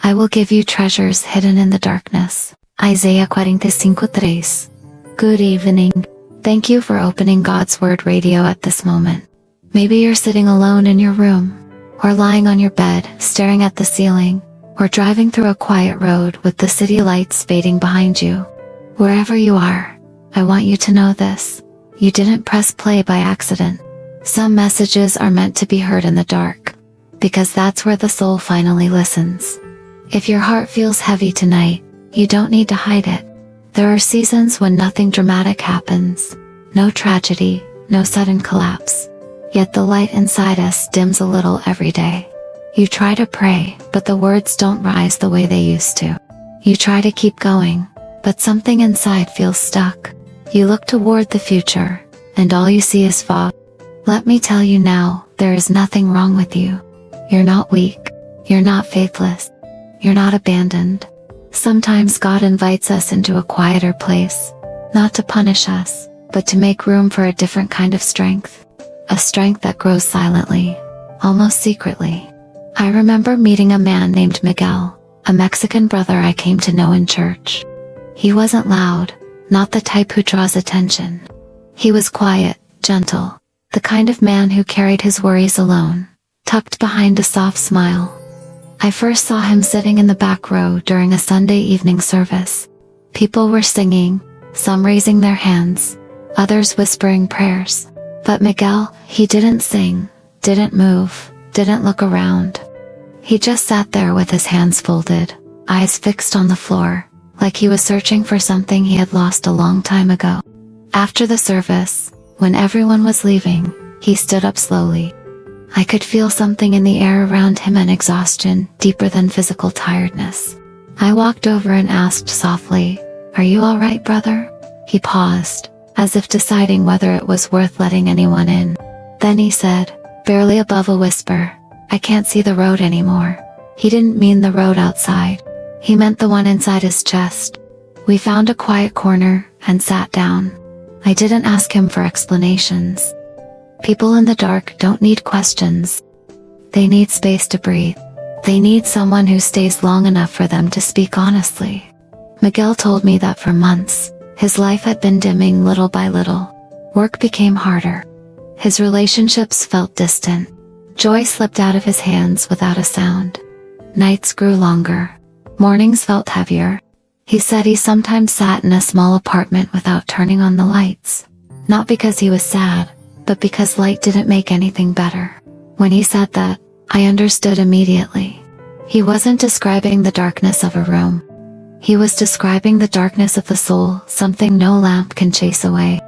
I will give you treasures hidden in the darkness. Isaiah 45:3. Good evening. Thank you for opening God's Word Radio at this moment. Maybe you're sitting alone in your room, or lying on your bed, staring at the ceiling, or driving through a quiet road with the city lights fading behind you. Wherever you are, I want you to know this. You didn't press play by accident. Some messages are meant to be heard in the dark, because that's where the soul finally listens. If your heart feels heavy tonight, you don't need to hide it. There are seasons when nothing dramatic happens, no tragedy, no sudden collapse. Yet the light inside us dims a little every day. You try to pray, but the words don't rise the way they used to. You try to keep going, but something inside feels stuck. You look toward the future, and all you see is fog. Let me tell you now, there is nothing wrong with you. You're not weak. You're not faithless. You're not abandoned. Sometimes God invites us into a quieter place, not to punish us, but to make room for a different kind of strength. A strength that grows silently, almost secretly. I remember meeting a man named Miguel, a Mexican brother I came to know in church. He wasn't loud, not the type who draws attention. He was quiet, gentle, the kind of man who carried his worries alone, tucked behind a soft smile. I first saw him sitting in the back row during a Sunday evening service. People were singing, some raising their hands, others whispering prayers. But Miguel, he didn't sing, didn't move, didn't look around. He just sat there with his hands folded, eyes fixed on the floor, like he was searching for something he had lost a long time ago. After the service, when everyone was leaving, he stood up slowly. I could feel something in the air around him, an exhaustion deeper than physical tiredness. I walked over and asked softly, "Are you all right, brother?" He paused, as if deciding whether it was worth letting anyone in. Then he said, barely above a whisper, "I can't see the road anymore." He didn't mean the road outside. He meant the one inside his chest. We found a quiet corner and sat down. I didn't ask him for explanations. People in the dark don't need questions. They need space to breathe. They need someone who stays long enough for them to speak honestly. Miguel told me that for months, his life had been dimming little by little. Work became harder. His relationships felt distant. Joy slipped out of his hands without a sound. Nights grew longer. Mornings felt heavier. He said he sometimes sat in a small apartment without turning on the lights. Not because he was sad, but because light didn't make anything better. When he said that, I understood immediately. He wasn't describing the darkness of a room. He was describing the darkness of the soul, something no lamp can chase away.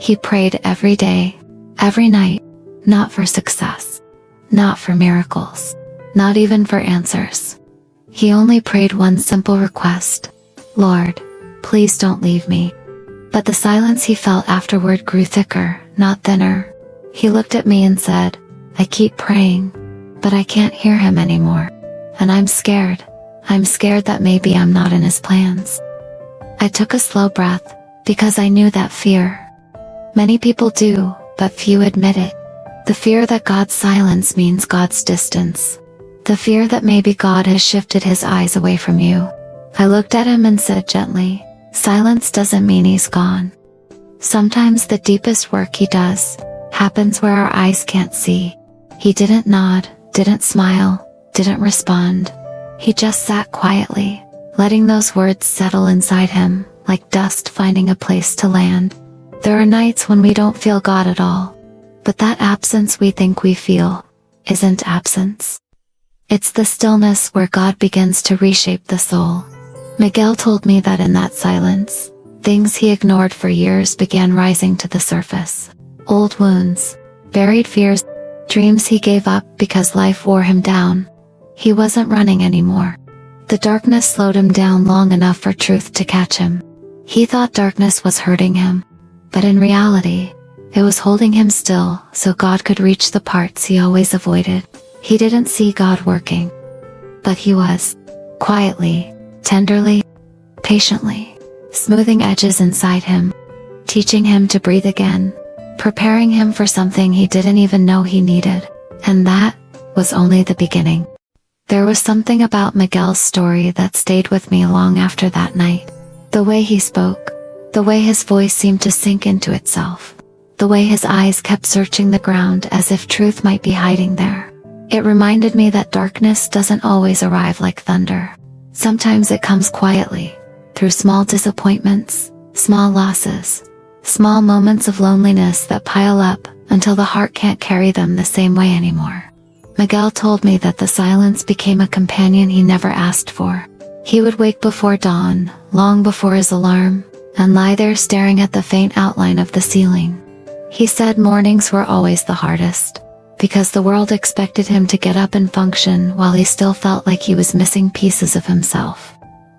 He prayed every day, every night, not for success, not for miracles, not even for answers. He only prayed one simple request: Lord, please don't leave me. But the silence he felt afterward grew thicker, not thinner. He looked at me and said, "I keep praying, but I can't hear him anymore. And I'm scared. I'm scared that maybe I'm not in his plans." I took a slow breath, because I knew that fear. Many people do, but few admit it. The fear that God's silence means God's distance. The fear that maybe God has shifted his eyes away from you. I looked at him and said gently, "Silence doesn't mean he's gone. Sometimes the deepest work he does happens where our eyes can't see." He didn't nod, didn't smile, didn't respond. He just sat quietly, letting those words settle inside him, like dust finding a place to land. There are nights when we don't feel God at all, but that absence we think we feel isn't absence. It's the stillness where God begins to reshape the soul. Miguel told me that in that silence, things he ignored for years began rising to the surface. Old wounds, buried fears, dreams he gave up because life wore him down. He wasn't running anymore. The darkness slowed him down long enough for truth to catch him. He thought darkness was hurting him, but in reality, it was holding him still so God could reach the parts he always avoided. He didn't see God working, but he was, quietly, tenderly, patiently, smoothing edges inside him, teaching him to breathe again, preparing him for something he didn't even know he needed. And that was only the beginning. There was something about Miguel's story that stayed with me long after that night. The way he spoke, the way his voice seemed to sink into itself, the way his eyes kept searching the ground as if truth might be hiding there. It reminded me that darkness doesn't always arrive like thunder. Sometimes it comes quietly, through small disappointments, small losses, small moments of loneliness that pile up until the heart can't carry them the same way anymore. Miguel told me that the silence became a companion he never asked for. He would wake before dawn, long before his alarm, and lie there staring at the faint outline of the ceiling. He said mornings were always the hardest, because the world expected him to get up and function while he still felt like he was missing pieces of himself.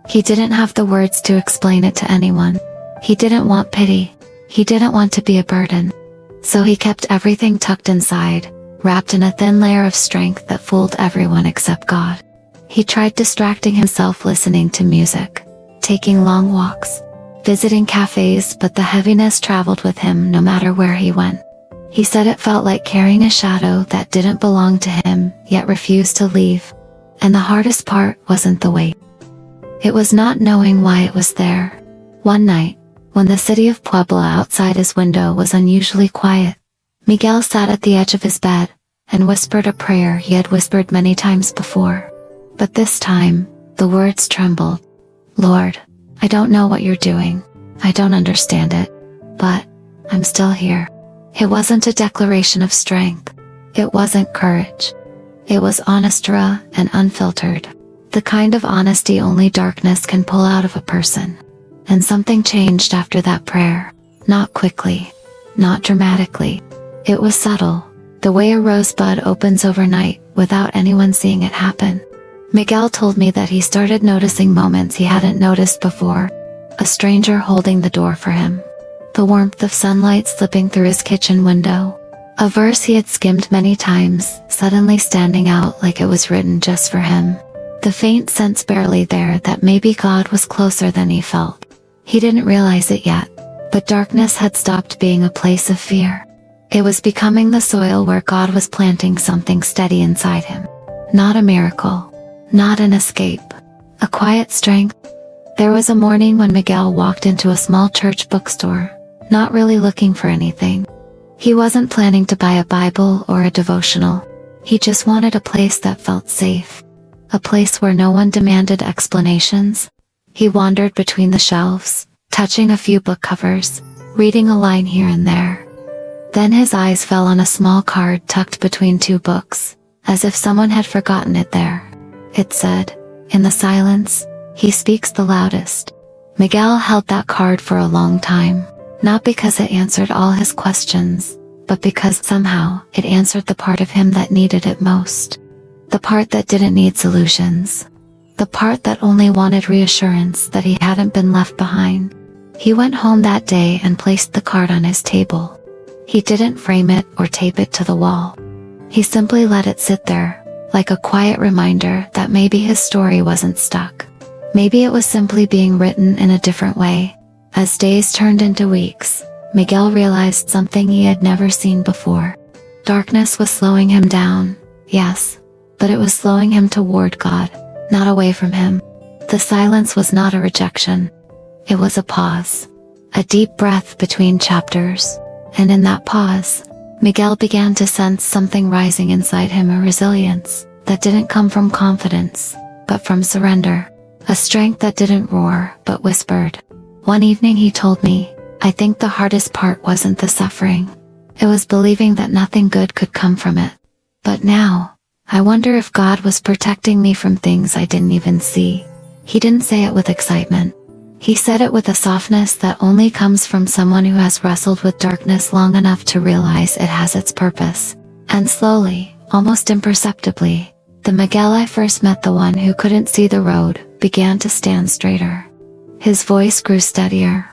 He didn't have the words to explain it to anyone. He didn't want pity. He didn't want to be a burden. So he kept everything tucked inside, wrapped in a thin layer of strength that fooled everyone except God. He tried distracting himself listening to music, taking long walks, visiting cafes, but the heaviness traveled with him no matter where he went. He said it felt like carrying a shadow that didn't belong to him, yet refused to leave. And the hardest part wasn't the weight. It was not knowing why it was there. One night, when the city of Puebla outside his window was unusually quiet, Miguel sat at the edge of his bed and whispered a prayer he had whispered many times before. But this time, the words trembled. Lord, I don't know what you're doing. I don't understand it. But I'm still here. It wasn't a declaration of strength. It wasn't courage. It was honest, raw, and unfiltered. The kind of honesty only darkness can pull out of a person. And something changed after that prayer. Not quickly. Not dramatically. It was subtle, the way a rosebud opens overnight without anyone seeing it happen. Miguel told me that he started noticing moments he hadn't noticed before. A stranger holding the door for him. The warmth of sunlight slipping through his kitchen window. A verse he had skimmed many times, suddenly standing out like it was written just for him. The faint sense barely there that maybe God was closer than he felt. He didn't realize it yet, but darkness had stopped being a place of fear. It was becoming the soil where God was planting something steady inside him. Not a miracle. Not an escape. A quiet strength. There was a morning when Miguel walked into a small church bookstore, not really looking for anything. He wasn't planning to buy a Bible or a devotional. He just wanted a place that felt safe. A place where no one demanded explanations. He wandered between the shelves, touching a few book covers, reading a line here and there. Then his eyes fell on a small card tucked between two books, as if someone had forgotten it there. It said, "In the silence, he speaks the loudest." Miguel held that card for a long time, not because it answered all his questions, but because somehow it answered the part of him that needed it most. The part that didn't need solutions. The part that only wanted reassurance that he hadn't been left behind. He went home that day and placed the card on his table. He didn't frame it or tape it to the wall. He simply let it sit there, like a quiet reminder that maybe his story wasn't stuck. Maybe it was simply being written in a different way. As days turned into weeks, Miguel realized something he had never seen before. Darkness was slowing him down, yes, but it was slowing him toward God, not away from him. The silence was not a rejection. It was a pause. A deep breath between chapters. And in that pause, Miguel began to sense something rising inside him, a resilience that didn't come from confidence, but from surrender. A strength that didn't roar, but whispered. One evening he told me, "I think the hardest part wasn't the suffering. It was believing that nothing good could come from it. But now, I wonder if God was protecting me from things I didn't even see." He didn't say it with excitement. He said it with a softness that only comes from someone who has wrestled with darkness long enough to realize it has its purpose. And slowly, almost imperceptibly, the Miguel I first met, the one who couldn't see the road, began to stand straighter. His voice grew steadier.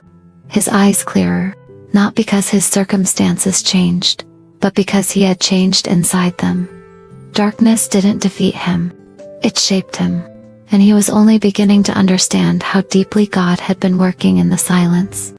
His eyes clearer, not because his circumstances changed, but because he had changed inside them. Darkness didn't defeat him. It shaped him. And he was only beginning to understand how deeply God had been working in the silence.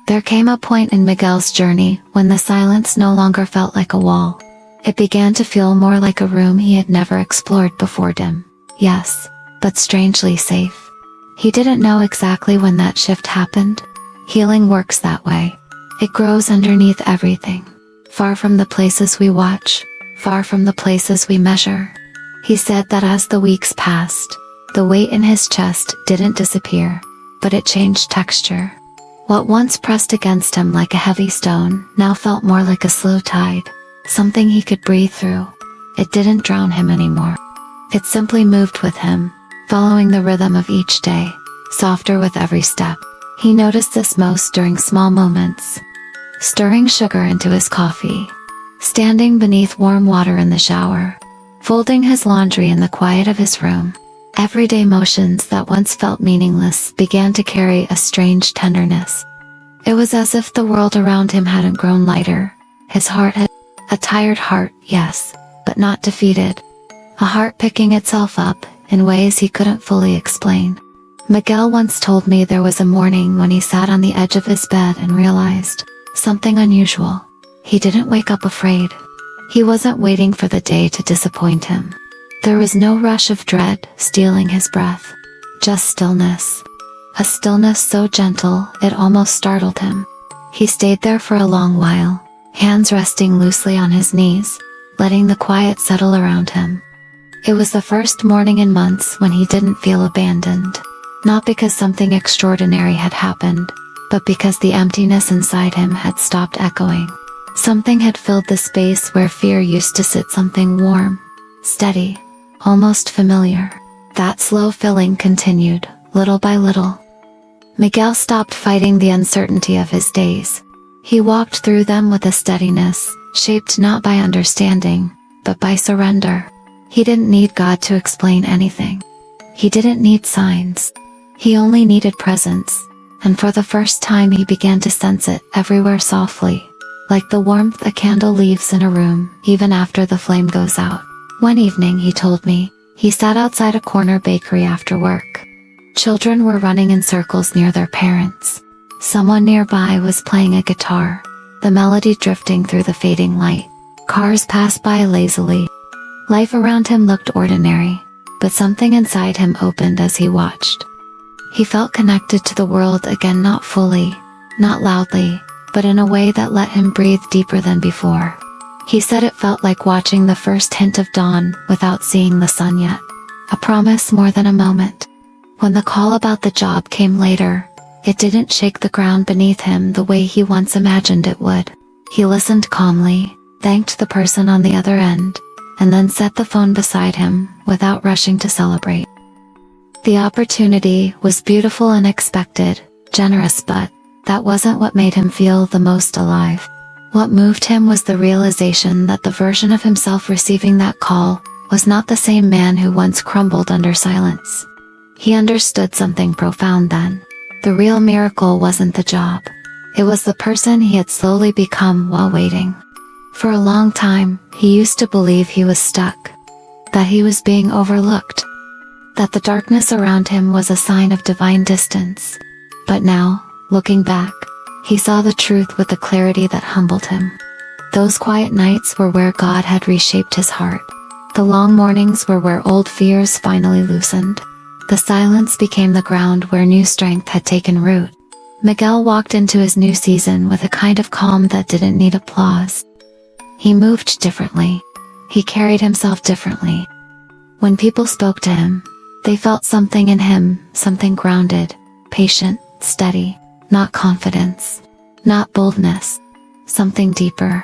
There came a point in Miguel's journey when the silence no longer felt like a wall. It began to feel more like a room he had never explored before. Dim, yes, but strangely safe. He didn't know exactly when that shift happened. Healing works that way. It grows underneath everything. Far from the places we watch, far from the places we measure. He said that as the weeks passed, the weight in his chest didn't disappear, but it changed texture. What once pressed against him like a heavy stone now felt more like a slow tide, something he could breathe through. It didn't drown him anymore. It simply moved with him, following the rhythm of each day, softer with every step. He noticed this most during small moments. Stirring sugar into his coffee, standing beneath warm water in the shower, folding his laundry in the quiet of his room. Everyday motions that once felt meaningless began to carry a strange tenderness. It was as if the world around him hadn't grown lighter. His heart had a tired heart, yes, but not defeated. A heart picking itself up in ways he couldn't fully explain. Miguel once told me there was a morning when he sat on the edge of his bed and realized something unusual. He didn't wake up afraid. He wasn't waiting for the day to disappoint him. There was no rush of dread stealing his breath. Just stillness. A stillness so gentle it almost startled him. He stayed there for a long while, hands resting loosely on his knees, letting the quiet settle around him. It was the first morning in months when he didn't feel abandoned. Not because something extraordinary had happened, but because the emptiness inside him had stopped echoing. Something had filled the space where fear used to sit, something warm, steady, almost familiar. That slow filling continued, little by little. Miguel stopped fighting the uncertainty of his days. He walked through them with a steadiness, shaped not by understanding, but by surrender. He didn't need God to explain anything. He didn't need signs. He only needed presence, and for the first time he began to sense it everywhere softly, like the warmth a candle leaves in a room even after the flame goes out. One evening, he told me, he sat outside a corner bakery after work. Children were running in circles near their parents. Someone nearby was playing a guitar, the melody drifting through the fading light. Cars passed by lazily. Life around him looked ordinary, but something inside him opened as he watched. He felt connected to the world again, not fully, not loudly, but in a way that let him breathe deeper than before. He said it felt like watching the first hint of dawn without seeing the sun yet. A promise more than a moment. When the call about the job came later, it didn't shake the ground beneath him the way he once imagined it would. He listened calmly, thanked the person on the other end, and then set the phone beside him without rushing to celebrate. The opportunity was beautiful and unexpected, generous, but that wasn't what made him feel the most alive. What moved him was the realization that the version of himself receiving that call was not the same man who once crumbled under silence. He understood something profound then. The real miracle wasn't the job. It was the person he had slowly become while waiting. For a long time, he used to believe he was stuck, that he was being overlooked, that the darkness around him was a sign of divine distance. But now, looking back, he saw the truth with a clarity that humbled him. Those quiet nights were where God had reshaped his heart. The long mornings were where old fears finally loosened. The silence became the ground where new strength had taken root. Miguel walked into his new season with a kind of calm that didn't need applause. He moved differently. He carried himself differently. When people spoke to him, they felt something in him, something grounded, patient, steady, not confidence, not boldness, something deeper.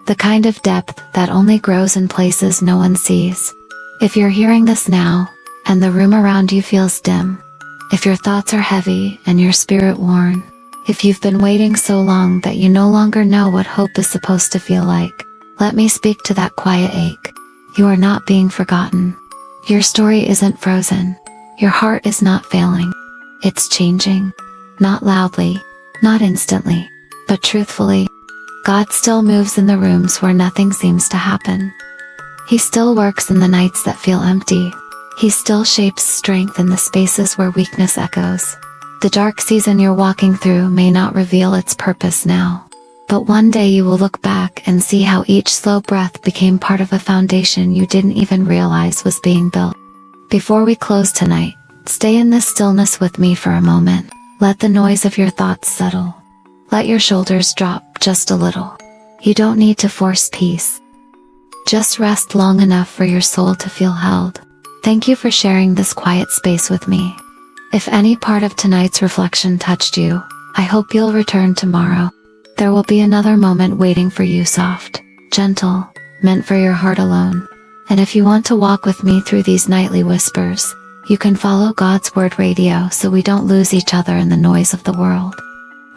The kind of depth that only grows in places no one sees. If you're hearing this now, and the room around you feels dim, if your thoughts are heavy and your spirit worn, if you've been waiting so long that you no longer know what hope is supposed to feel like, let me speak to that quiet ache. You are not being forgotten. Your story isn't frozen. Your heart is not failing. It's changing. Not loudly, not instantly, but truthfully. God still moves in the rooms where nothing seems to happen. He still works in the nights that feel empty. He still shapes strength in the spaces where weakness echoes. The dark season you're walking through may not reveal its purpose now, But one day you will look back and see how each slow breath became part of a foundation you didn't even realize was being built. Before we close tonight, stay in this stillness with me for a moment. Let the noise of your thoughts settle. Let your shoulders drop just a little. You don't need to force peace. Just rest long enough for your soul to feel held. Thank you for sharing this quiet space with me. If any part of tonight's reflection touched you, I hope you'll return tomorrow. There will be another moment waiting for you, soft, gentle, meant for your heart alone. And if you want to walk with me through these nightly whispers, you can follow God's Word Radio so we don't lose each other in the noise of the world.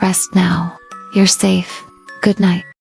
Rest now. You're safe. Good night.